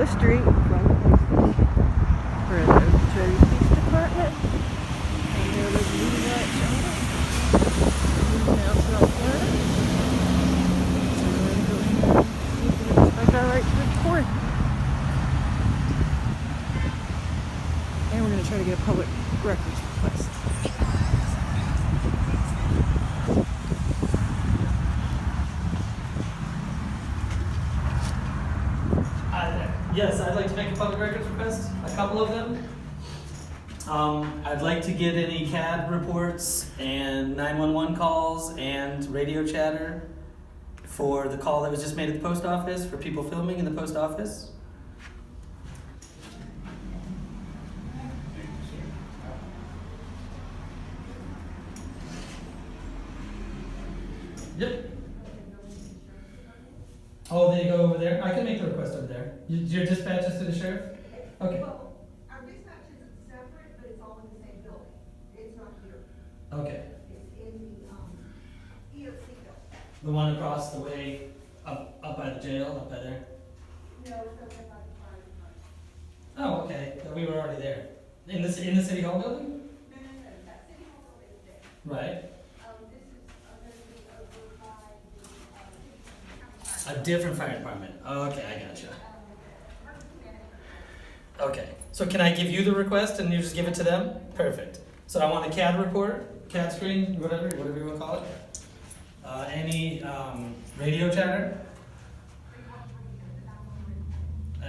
the street from the police station for the Okeechobee Police Department. And there was LeeWatch on it. Now South Florida. So we're going to go in there and see if I got right to record. And we're going to try to get a public records request. Yes, I'd like to make a public records request, a couple of them. I'd like to get any CAD reports and 911 calls and radio chatter for the call that was just made at the post office for people filming in the post office. Yep. Oh, they go over there? I can make the request over there. Your dispatch is to the sheriff? Okay. Well, our dispatch is separate, but it's all in the same building. It's not here. Okay. It's in the, EOC building. The one across the way, up by the jail, up by there? No, it's over by the fire department. Oh, okay. We were already there. In the city hall building? No, that city hall is there. Right. This is going to be over by the, A different fire department. Okay, I gotcha. Okay. So can I give you the request and you just give it to them? Perfect. So I want a CAD report, CAD screen, whatever you want to call it. Any radio chatter.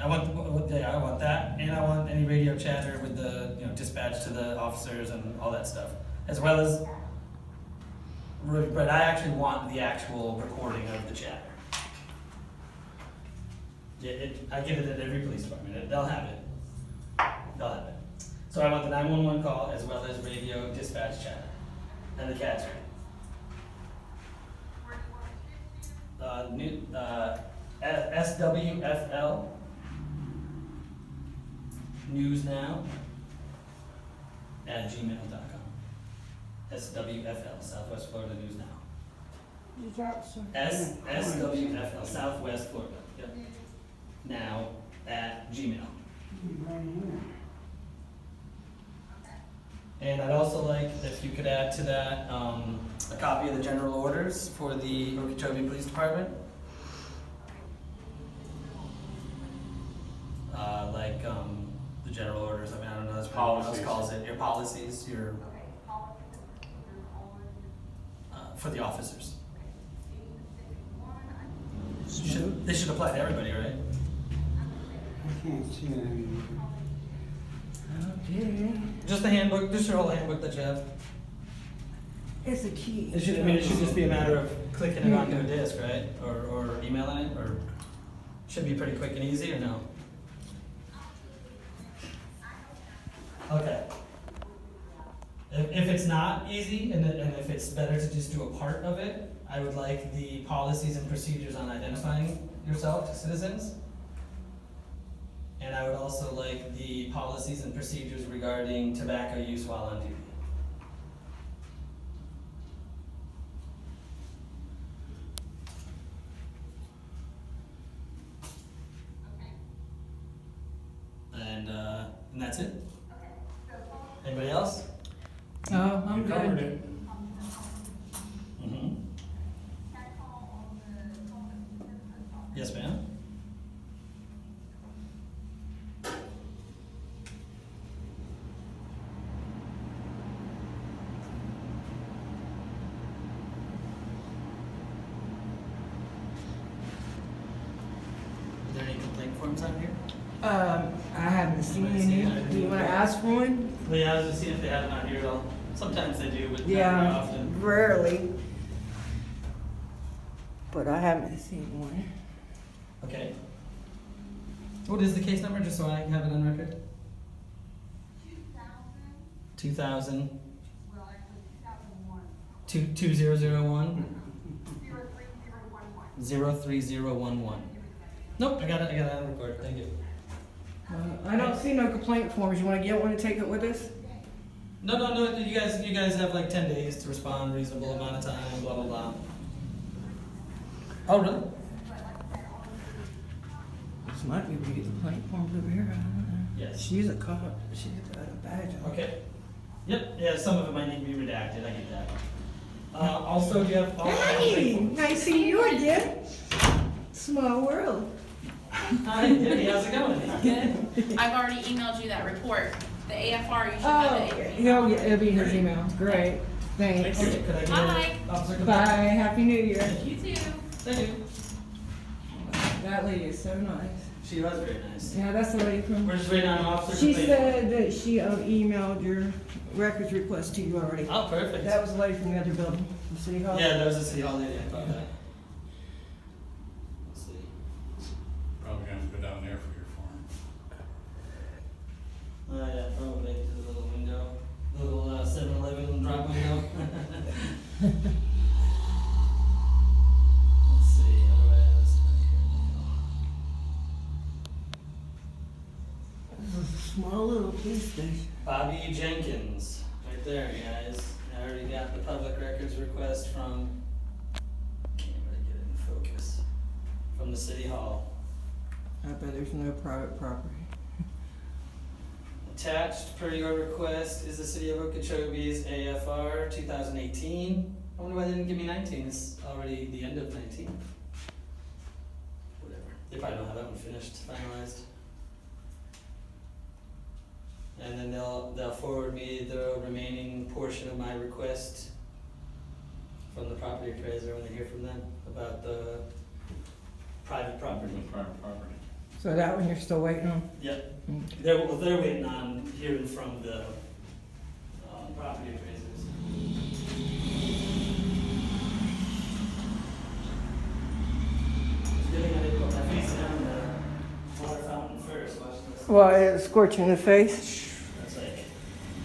I want that, and I want any radio chatter with the dispatch to the officers and all that stuff, as well as. But I actually want the actual recording of the chatter. Yeah, I get it at every police department. They'll have it. They'll have it. So I want the 911 call as well as radio dispatch chatter and the CAD screen. SWFL News Now at gmail.com. SWFL Southwest Florida News Now. SWFL Southwest Florida. Yep. Now at Gmail. And I'd also like if you could add to that a copy of the general orders for the Okeechobee Police Department. The general orders. I mean, I don't know. That's what everyone else calls it. Your policies, your for the officers. They should apply to everybody, right? I can't see it anymore. Okay. Just the handbook, just your whole handbook that you have. It's a key. It should just be a matter of clicking it onto a disk, right? Or emailing it, or should be pretty quick and easy, or no? Okay. If it's not easy, and if it's better to just do a part of it, I would like the policies and procedures on identifying yourself to citizens. And I would also like the policies and procedures regarding tobacco use while on duty. And that's it. Anybody else? Oh, I'm good. Mm-hmm. Yes, ma'am. Are there any complaint forms on here? I haven't seen any. Do you want to ask for one? Well, yeah, I was just seeing if they had it on here at all. Sometimes they do, but not very often. Rarely. But I haven't seen one. Okay. What is the case number, just so I can have it on record? 2000. Well, actually, 2001. 2001 03011. 03011. Nope, I got it on record. Thank you. I don't see no complaint forms. You want to get one and take it with us? No. You guys have like 10 days to respond, reasonable amount of time, blah blah blah. Oh really? So might be able to get the plain forms over here, I don't know. Yes. She's a cop, she's got a badge on. Okay. Yep, yeah, some of it might need to be redacted, I get that. Also, do you have? Hey, nice seeing you again. Small world. Hi, Debbie, how's it going? Good. I've already emailed you that report. The AFR, you should Oh, have it. yeah, it'll be in his email. Great, thanks. Okay, could I get Bye. Officer Capone? Bye, Happy New Year. You too. Thank you. That lady is so nice. She was very nice. Yeah, that's the lady from. We're just waiting on Officer She Capone. said that she emailed your records request to you already. Oh, perfect. That was the lady from the other building, the city hall. Yeah, there was a city hall lady, I thought that. Let's see. Probably gonna have to go down there for your form. Yeah, probably to the little window, little 7-Eleven drop window. Let's see, how do I have this down here? This is a small little police station. Bobby Jenkins, right there, guys. I already got the public records request from, can't really get it in focus, from the city hall. I bet there's no private property. Attached per your request is the city of Okeechobee's AFR 2018. I wonder why they didn't give me 19, it's already the end of 19. Whatever, they probably don't have that one finished, finalized. And then they'll forward me the remaining portion of my request from the property appraiser when they hear from them about the private property. With private property. So that one you're still waiting on? Yep, Okay. they're waiting on hearing from the property appraisers. It's good thing I didn't put my face down the water fountain first, watch this. Well, it scorched you in the face? That's like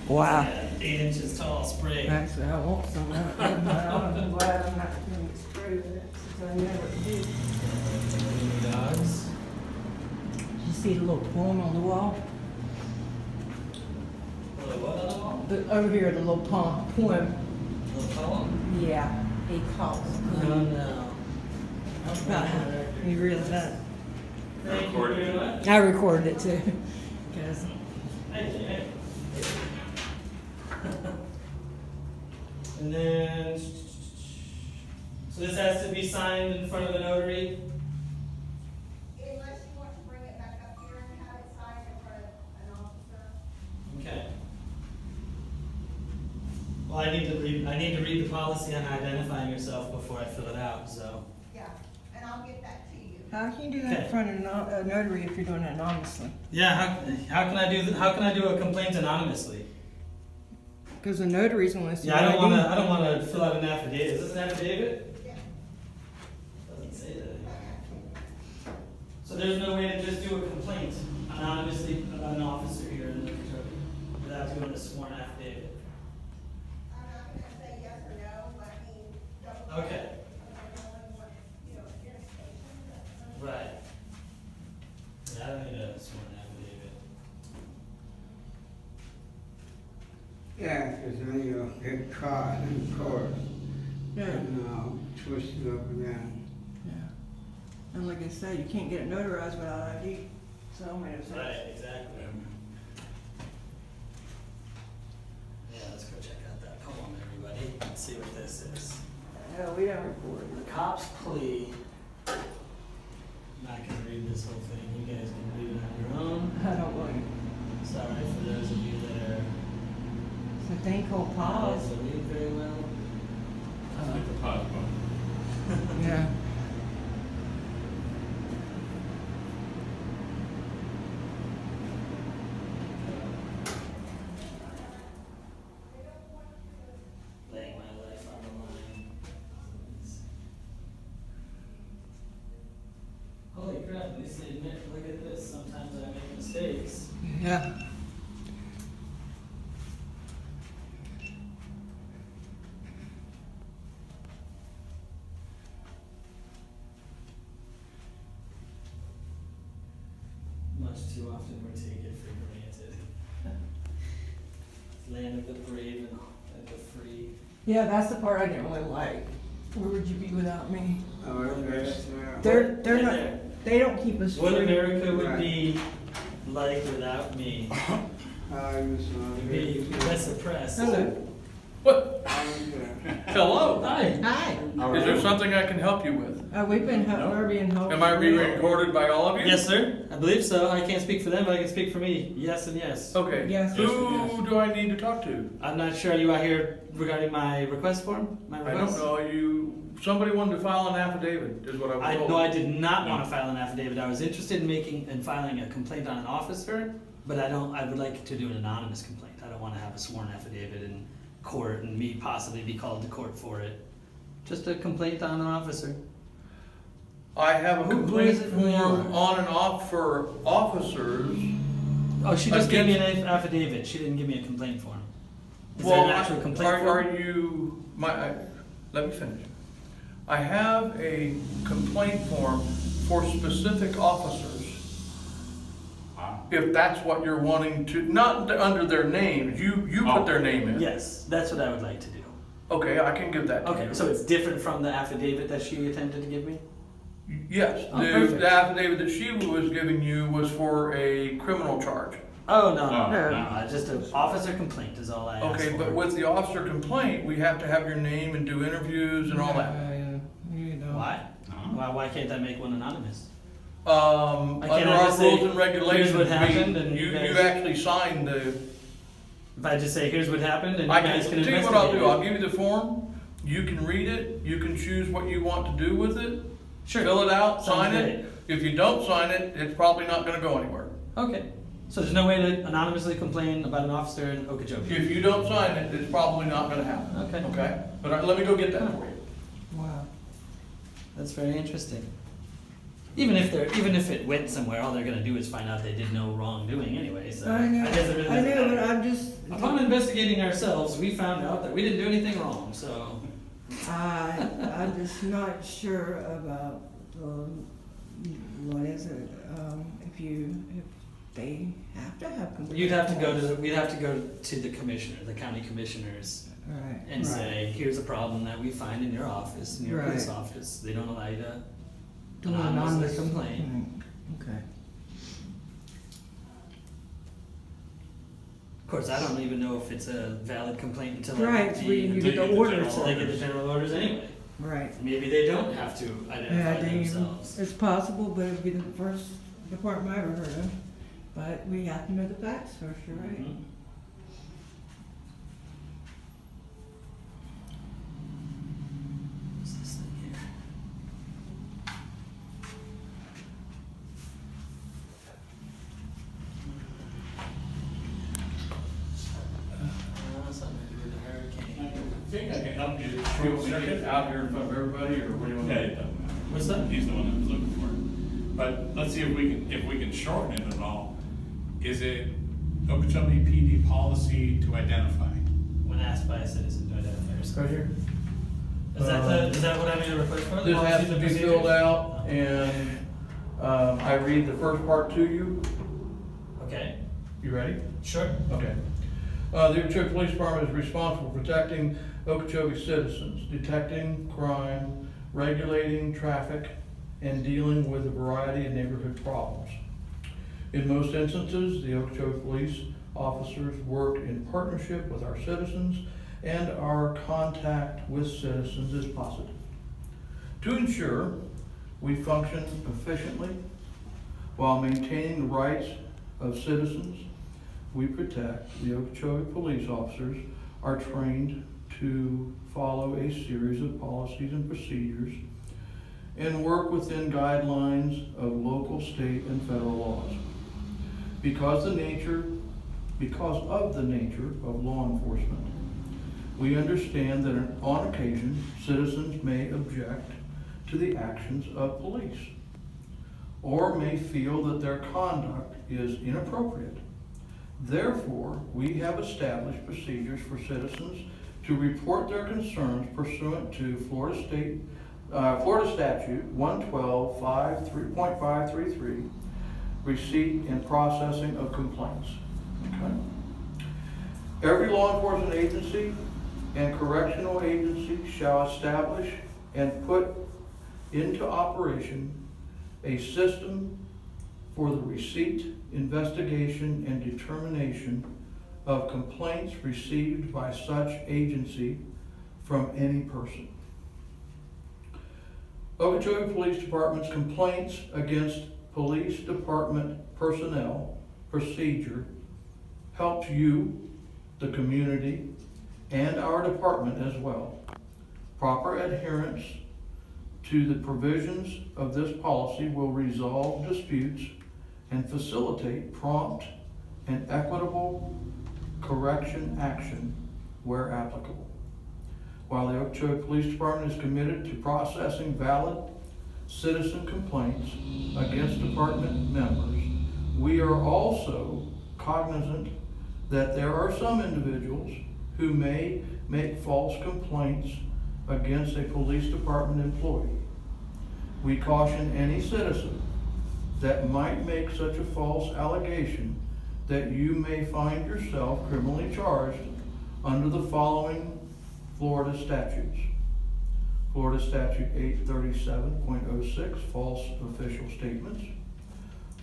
Wow. 8 inches tall spray. Actually, I want some of that. I'm glad I'm not going to spray with it, since I never did. Dogs. You see the little poem on the wall? Little what on the wall? Over here, the little poem. Little poem? Yeah, he calls. Oh no. You realize that? Thank you very much. I recorded it too. 'Cause Hey. And then, so this has to be signed in front of the notary? Unless you want to bring it back up here and have it signed in front of an officer. Okay. Well, I need to read the policy on identifying yourself before I fill it out, so. Yeah, and I'll get that to you. how can you do that in front of a notary if you're doing it anonymously? Yeah, how can I do a complaint anonymously? Because the notary's gonna see. Yeah, I don't wanna fill out an affidavit. Is this an affidavit? Yeah. Doesn't say that. So there's no way to just do a complaint anonymously about an officer here in Okeechobee without doing a sworn affidavit? I'm not gonna say yes or no, let me double check. Okay. Because I don't want, irritation, but. Right. Yeah, I don't need a sworn affidavit. Yeah, because then you'll get caught in court Yeah. and twisted up again. Yeah. And like I said, you can't get it notarized without ID. So I made it. Right, exactly. Yeah, let's go check out that poem, everybody. Let's see what this is. Hell, we don't record it. The cop's plea. I'm not gonna read this whole thing. You guys can read it on your own. I don't want it. Sorry for those of you that are It's a thing called not pause. able to read very well. Hit the pause button. Yeah. Laying my life on the line. Holy crap, at least they admit, look at this, sometimes I make mistakes. Yeah. Much too often we take it for granted. Land of the brave and the free. Yeah, that's the part I didn't really like. Where would you be without me? Oh, that's there. They're Right not. there. they don't keep us What free. America would Right. be like without me. It'd be less oppressed. Hello. What? Hello. Hi. Hi. Is there something I can help you with? We've been, we're being helped. Am I being recorded by all of you? Yes, sir. I believe so. I can't speak for them, but I can speak for me. Yes and yes. Okay. Yes. Who do I need to talk to? I'm not sure. Are you out here regarding my request form? My I request? don't know. Somebody wanted to file an affidavit, is what I was told. No, I did not want to file an affidavit. I was interested in filing a complaint on an officer, but I would like to do an anonymous complaint. I don't want to have a sworn affidavit in court and me possibly be called to court for it. Just a complaint on an officer. I have a Who complaint is it from form yours? on and off for officers. Oh, she just gave me an Against- affidavit. She didn't give me a complaint form. Is there an actual complaint are form? you, let me finish. I have a complaint form for specific officers. Wow. If that's what you're wanting to, not under their names, you put their name in. Yes, that's what I would like to do. Okay, I can give that to you. Okay, so it's different from the affidavit that she attempted to give me? Yes, Oh, perfect. the affidavit that she was giving you was for a criminal charge. Oh, no, No, no, no. no, just an officer complaint is all I asked for. Okay, but with the officer complaint, we have to have your name and do interviews and all that. You know. Why? No. Why can't I make one anonymous? Under I our just say, rules and regulations, "Here's what happened," and you you guys- actually signed the. If I just say, here's what happened, and you I guys can can tell you investigate what I'll do. I'll it. give you the form. You can read it. You can choose what you want to do with it. Sure. Fill it out. Sounds Sign great. it. If you don't sign it, it's probably not going to go anywhere. Okay, so there's no way to anonymously complain about an officer in Okeechobee? If you don't sign it, it's probably not going to happen. Okay. Okay. But let me go get that for you. Wow. That's very interesting. Even if it went somewhere, all they're gonna do is find out they did no wrongdoing anyway, so. I know, guess it really I doesn't know, but matter. I'm just, Upon investigating ourselves, we found out that we didn't do anything wrong, so. I'm just not sure about, what is it, if they have to have complaints. We'd have to go to the commissioner, the county commissioners, Right. and say, here's a problem that we find in your office, in your police Right. office. They don't allow you to Do an anonymously anonymous complain. Okay. Of course, I don't even know if it's a valid complaint until I Right, get we- you the, get the orders. until they get the general orders anyway. Right. Maybe they don't have to Yeah, identify themselves. it's possible, but it'd be the first department I ever heard of. But we have to know the facts first, you're right. Mhm. What's this thing here? Something to do with the hurricane. I think I can help you. Do you want me to get out here in front of everybody, or what do you want Yeah, to it do? doesn't matter. What's that? He's the one that was looking for it. But let's see if we can shorten it at all. Is it Okeechobee PD policy to identify? When asked by a citizen to identify yourself. Right here. Is that what I made a request for? The This has policies to and be procedures? filled out, and I read the first part to you. Okay, You ready? sure. Okay. The Okeechobee Police Department is responsible for protecting Okeechobee citizens, detecting crime, regulating traffic, and dealing with a variety of neighborhood problems. In most instances, the Okeechobee Police officers work in partnership with our citizens, and our contact with citizens is positive. To ensure we function efficiently while maintaining the rights of citizens, we protect. The Okeechobee police officers are trained to follow a series of policies and procedures and work within guidelines of local, state, and federal laws. Because of the nature of law enforcement, we understand that on occasion, citizens may object to the actions of police or may feel that their conduct is inappropriate. Therefore, we have established procedures for citizens to report their concerns pursuant to Florida Statute 112.533, receipt and processing of complaints. Okay? Every law enforcement agency and correctional agency shall establish and put into operation a system for the receipt, investigation, and determination of complaints received by such agency from any person. Okeechobee Police Department's complaints against police department personnel procedure helps you, the community, and our department as well. Proper adherence to the provisions of this policy will resolve disputes and facilitate prompt and equitable correction action where applicable. While the Okeechobee Police Department is committed to processing valid citizen complaints against department members, we are also cognizant that there are some individuals who may make false complaints against a police department employee. We caution any citizen that might make such a false allegation that you may find yourself criminally charged under the following Florida statutes. Florida Statute 837.06, false official statements.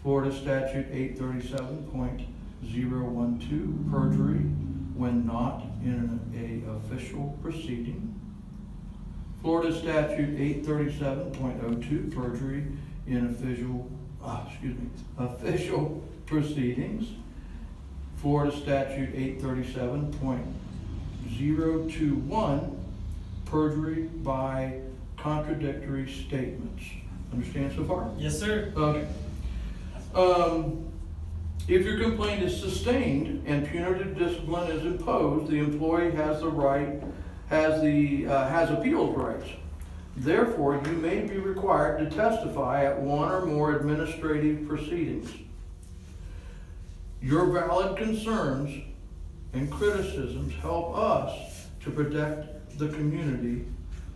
Florida Statute 837.012, perjury when not in an official proceeding. Florida Statute 837.02, perjury in official proceedings. Florida Statute 837.021, perjury by contradictory statements. Understand so far? Yes, sir. Okay. If your complaint is sustained and punitive discipline is imposed, the employee has appeals rights. Therefore, you may be required to testify at one or more administrative proceedings. Your valid concerns and criticisms help us to protect the community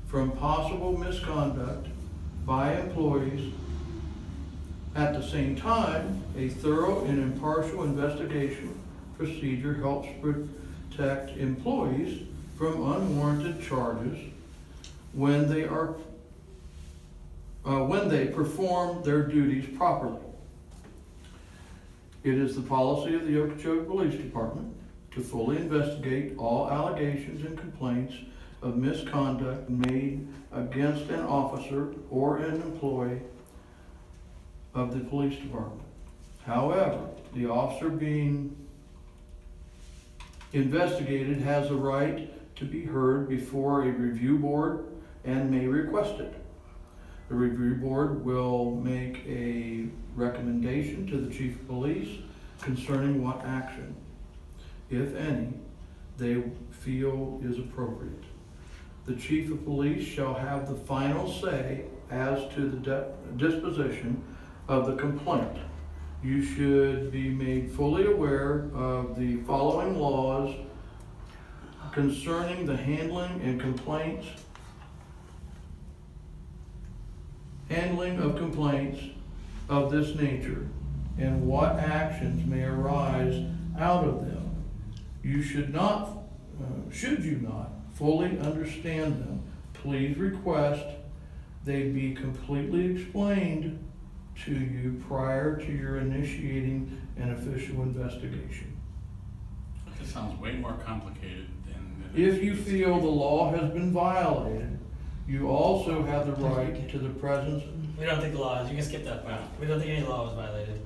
from possible misconduct by employees. At the same time, a thorough and impartial investigation procedure helps protect employees from unwarranted charges when they perform their duties properly. It is the policy of the Okeechobee Police Department to fully investigate all allegations and complaints of misconduct made against an officer or an employee of the police department. However, the officer being investigated has a right to be heard before a review board and may request it. The review board will make a recommendation to the chief of police concerning what action, if any, they feel is appropriate. The chief of police shall have the final say as to the disposition of the complaint. You should be made fully aware of the following laws concerning the handling of complaints of this nature and what actions may arise out of them. You should you not fully understand them, please request they be completely explained to you prior to your initiating an official investigation. This sounds way more complicated than. If you feel the law has been violated, you also have the right to the presence. We don't think the law is. You can skip that part. We don't think any law was violated.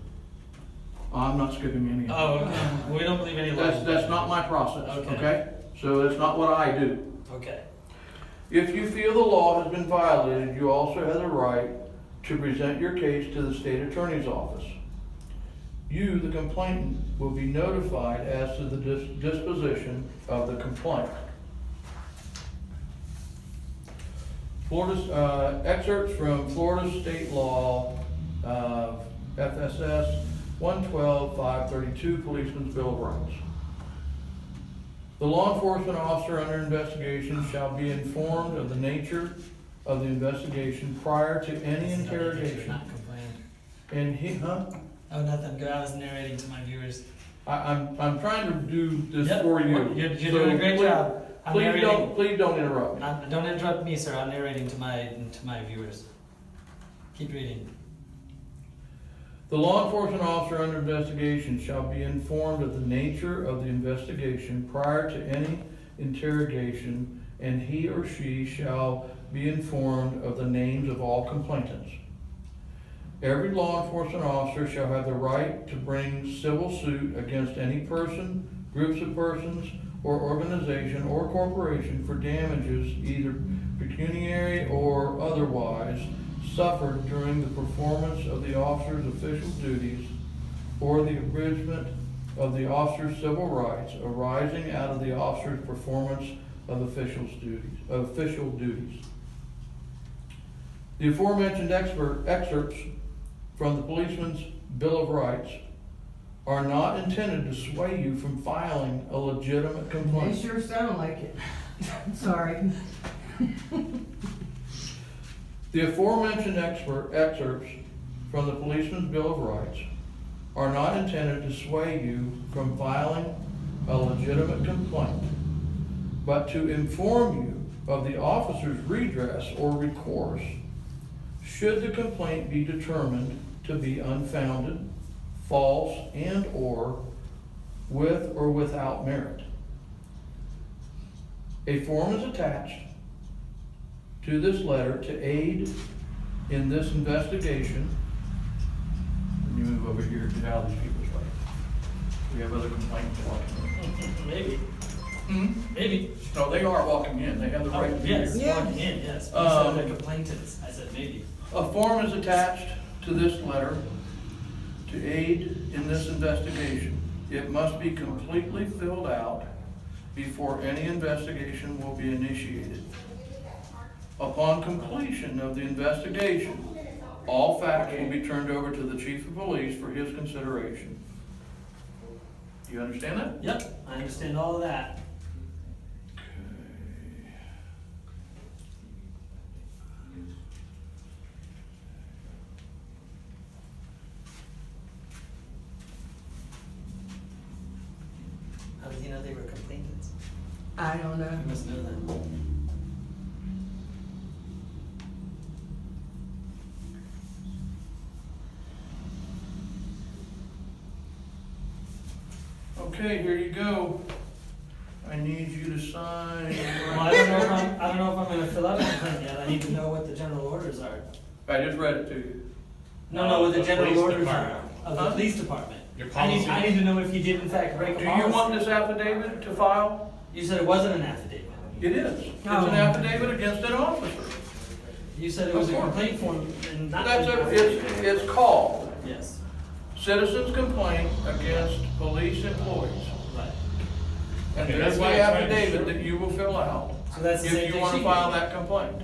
I'm not skipping any. Oh, okay. We don't believe any law. That's not my process, Okay. okay? So that's not what I do. Okay. If you feel the law has been violated, you also have the right to present your case to the state attorney's office. You, the complainant, will be notified as to the disposition of the complaint. Florida's excerpts from Florida State Law, FSS 112-532, Policeman's Bill of Rights. The law enforcement officer under investigation shall be informed of the nature of the investigation prior to any interrogation. Not complained. And Oh, nothing. Good. I was narrating to my viewers. I'm trying to do this Yep. for you. You're So doing a great job. I'm Please narrating. please don't interrupt me. Don't interrupt me, sir. I'm narrating to my viewers. Keep reading. The law enforcement officer under investigation shall be informed of the nature of the investigation prior to any interrogation, and he or she shall be informed of the names of all complainants. Every law enforcement officer shall have the right to bring civil suit against any person, groups of persons, or organization or corporation for damages, either pecuniary or otherwise, suffered during the performance of the officer's official duties or the abridgment of the officer's civil rights arising out of the officer's performance of official duties. The aforementioned excerpts from the policeman's Bill of Rights are not intended to sway you from filing a legitimate They complaint. sure sound like it. Sorry. The aforementioned excerpts from the policeman's Bill of Rights are not intended to sway you from filing a legitimate complaint, but to inform you of the officer's redress or recourse should the complaint be determined to be unfounded, false, and/or with or without merit. A form is attached to this letter to aid in this investigation. When you move over here, get out of these people's way. We have other complaints walking Maybe, in. maybe. No, they are walking in, they have the right Oh, to be yes, here. Yeah. walking in, yes. You said they're complainants. I said maybe. A form is attached to this letter to aid in this investigation. It must be completely filled out before any investigation will be initiated. Upon completion of the investigation, all facts will be turned over to the chief of police for his consideration. Do you understand that? Yep, I understand all of that. How did he know they were complainants? I don't know. You must know that. Okay, here you go. I need you to sign. Well, I don't know if I'm gonna fill out a complaint yet. I need to know what the general orders are. I just read it to you. No, what the The general police orders are department. of the Huh? police department. Your I need policy. to know if he did in fact break a Do policy. you want this affidavit to file? You said it wasn't an affidavit. It is. It's Oh. an affidavit against an officer. You said it was a Of course. complaint form and not. That's an a, affidavit. it's called Yes, Citizens Complaint Against Police Employees. right. And Okay, there's that's the why I tried to affidavit short- that you will fill out So that's the same if thing you want she to file did. that complaint.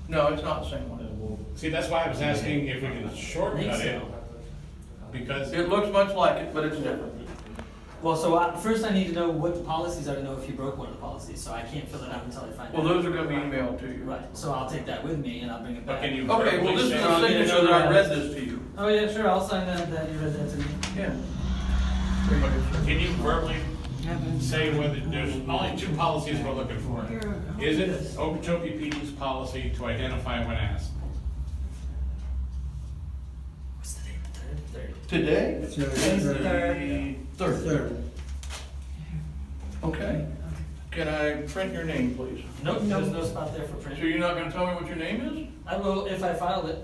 No, it's not the same one. See, that's why I was asking if we can Think shortcut it, so. because It looks much like it, but it's different. Well, so first I need to know what the policies are to know if you broke one of the policies, so I can't fill it out until I find out. Well, those are gonna be emailed to you. Right, so I'll take that with me and I'll bring it but back. can you Okay, well, verbally this is say? the signature that I read this to you. Oh, yeah, sure, I'll sign that you read that to me. Yeah. Can you verbally Haven't- say whether there's only two policies we're looking for? Is it Okeechobee PD's policy to identify when asked? What's the date, the third? Today? It's Third. Okay. Can I print your name, please? Nope, there's no spot there for So print. you're not gonna tell me what your name is? I will if I filed it.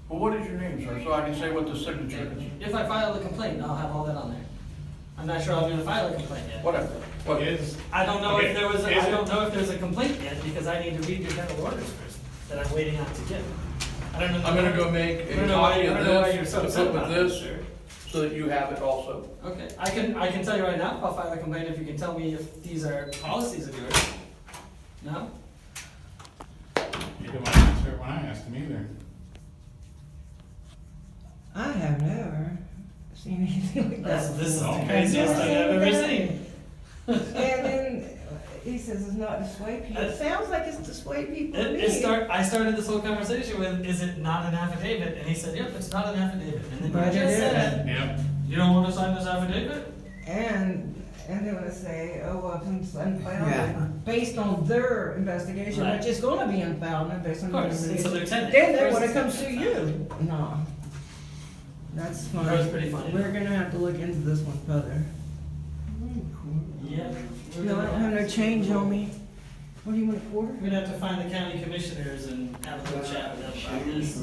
Well, what is your name, sir, so I can say what the signature is? If I file a complaint, I'll have all that on there. I'm not sure I'm gonna file a complaint yet. Whatever. What? Is, I don't know Okay, if there was, is I it- don't know if there's a complaint yet, because I need to read your general orders first, that I'm waiting on to get. I don't know. I'm gonna go make I don't a know why- copy I of don't know why you're this so to upset put with about this, sir. so that you have it also. Okay, I can tell you right now, if I'll file a complaint if you can tell me if these are policies of yours. No? you didn't want to answer it when I asked him either. I have never seen anything like that. This is the Okay. craziest thing I've ever seen. And then he says it's not dissuade people. It sounds like it's dissuade people to me. I started this whole conversation with, is it not an affidavit? And he said, yep, it's not an affidavit. And then But you it just is. said, Yep. you don't wanna sign this affidavit? And they're gonna say, oh, well, it's Yeah. unfounded, based on their investigation, Right. which is gonna be unfounded based on Of their course, it's a investigation. lieutenant. Then they Of course wanna it's come gonna sue be you. No. That's That was fine. pretty funny. We're gonna have to look into this one further. Yeah. No, I don't have no change on me. What do you want, a quarter? We're gonna have to find the county commissioners and have a little chat with them about this.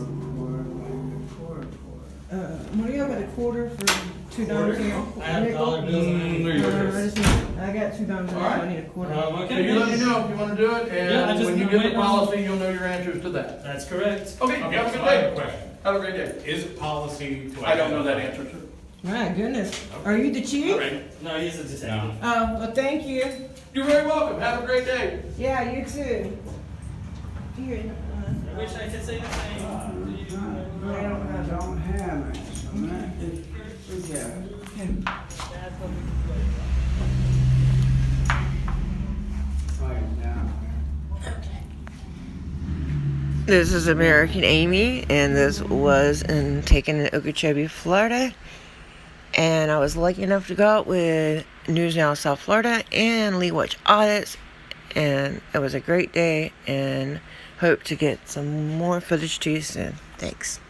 What do you have at a quarter for $2 here? I have dollar bills and There you go. I got $2, All right. I need a quarter. So Okay. you let me know if you wanna do it, Yeah, I and just when you been get the waiting on- policy, you'll know your answers to that. That's correct. Okay, Okay, have a so good I have a day. question. Have a great day. Is it policy to? I don't know that answer, sir. My goodness. Are you the chief? All right. No, he's a detective. No. Oh, well, thank you. You're very welcome. Have a great day. Yeah, you too. Here, I wish I could say the same. I don't have it. Don't have it, so that's, yeah. Right down there. This is American Amy, and this was taken in Okeechobee, Florida. And I was lucky enough to go out with News Now South Florida and LeeWatch Audits, and it was a great day, and hope to get some more footage to you soon. Thanks.